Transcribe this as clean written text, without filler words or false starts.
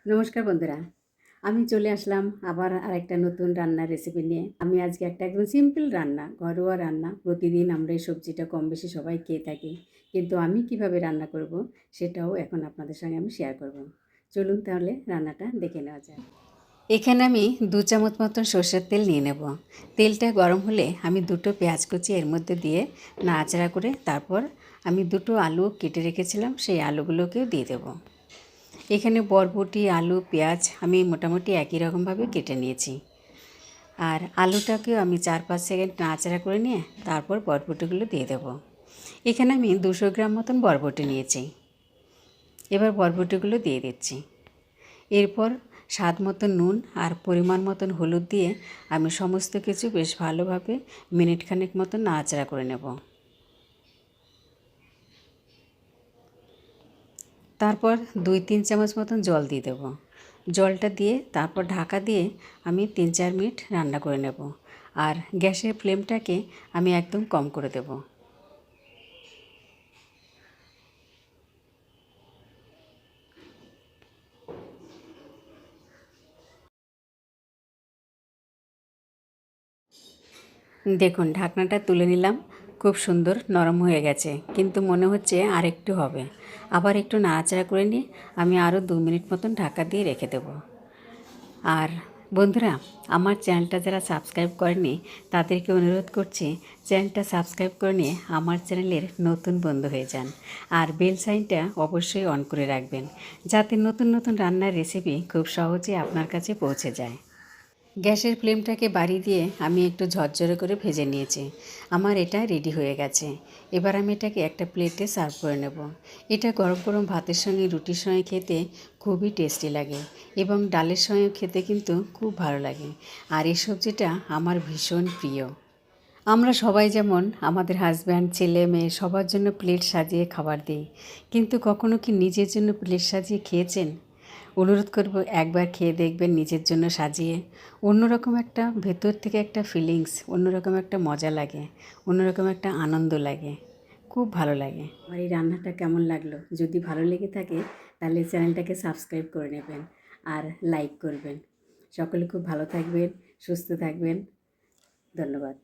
নমস্কার বন্ধুরা, আমি চলে আসলাম আবার আরেকটা নতুন রান্নার রেসিপি নিয়ে। আমি আজকে একটা একদম সিম্পল রান্না, ঘরোয়া রান্না। প্রতিদিন আমরা এই সবজিটা কম বেশি সবাই খেয়ে থাকি, কিন্তু আমি কিভাবে রান্না করব সেটাও এখন আপনাদের সঙ্গে আমি শেয়ার করব। চলুন তাহলে রান্নাটা দেখে নেওয়া যায়। এখানে আমি 2 চামচ মতন সর্ষের তেল নিয়ে নেব। তেলটা গরম হলে আমি 2টো পেঁয়াজ কুচি এর মধ্যে দিয়ে নাড়াচাড়া করে তারপর আমি 2টো আলু কেটে রেখেছিলাম, সেই আলুগুলোকেও দিয়ে দেবো। এখানে বরবটি, আলু, পেঁয়াজ আমি মোটামুটি একই রকমভাবে কেটে নিয়েছি। আর আলুটাকেও আমি 4-5 সেকেন্ড নাড়াচাড়া করে নিয়ে তারপর বরবটিগুলো দিয়ে দেব। এখানে আমি 200 গ্রাম মতন বরবটি নিয়েছি। এবার বরবটিগুলো দিয়ে দিচ্ছি। এরপর স্বাদ মতো নুন আর পরিমাণ মতন হলুদ দিয়ে আমি সমস্ত কিছু বেশ ভালোভাবে মিনিটখানেক মতন নাড়াচাড়া করে নেব। তারপর 2-3 চামচ মতন জল দিয়ে দেবো। জলটা দিয়ে তারপর ঢাকা দিয়ে আমি 3-4 মিনিট রান্না করে নেব। আর গ্যাসের ফ্লেমটাকে আমি একদম কম করে দেব। দেখুন, ঢাকনাটা তুলে নিলাম, খুব সুন্দর নরম হয়ে গেছে, কিন্তু মনে হচ্ছে আর একটু হবে। আবার একটু নাড়াচাড়া করে নিয়ে আমি আরও 2 মিনিট মতন ঢাকা দিয়ে রেখে দেব। আর বন্ধুরা, আমার চ্যানেলটা যারা সাবস্ক্রাইব করেনি তাদেরকে অনুরোধ করছি চ্যানেলটা সাবস্ক্রাইব করে নিয়ে আমার চ্যানেলের নতুন বন্ধু হয়ে যান। আর বেল সাইনটা অবশ্যই অন করে রাখবেন, যাতে নতুন নতুন রান্নার রেসিপি খুব সহজে আপনার কাছে পৌঁছে যায়। গ্যাসের ফ্লেমটাকে বাড়িয়ে দিয়ে আমি একটু ঝরঝরে করে ভেজে নিয়েছি। আমার এটা রেডি হয়ে গেছে। এবার আমি এটাকে একটা প্লেটে সার্ভ করে নেব। এটা গরম গরম ভাতের সঙ্গে, রুটির সঙ্গে খেতে খুবই টেস্টি লাগে এবং ডালের সঙ্গে খেতে কিন্তু খুব ভালো লাগে। আর এই সবজিটা আমার ভীষণ প্রিয়। আমরা সবাই যেমন আমাদের হাজব্যান্ড, ছেলে মেয়ে সবার জন্য প্লেট সাজিয়ে খাবার দিই, কিন্তু কখনো কি নিজের জন্য প্লেট সাজিয়ে খেয়েছেন? অনুরোধ করব একবার খেয়ে দেখবেন নিজের জন্য সাজিয়ে। অন্যরকম একটা ভেতর থেকে একটা ফিলিংস, অন্যরকম একটা মজা লাগে, অন্যরকম একটা আনন্দ লাগে, খুব ভালো লাগে। আমার এই রান্নাটা কেমন লাগলো? যদি ভালো লেগে থাকে তাহলে চ্যানেলটাকে সাবস্ক্রাইব করে নেবেন আর লাইক করবেন। সকলে খুব ভালো থাকবেন, সুস্থ থাকবেন। ধন্যবাদ।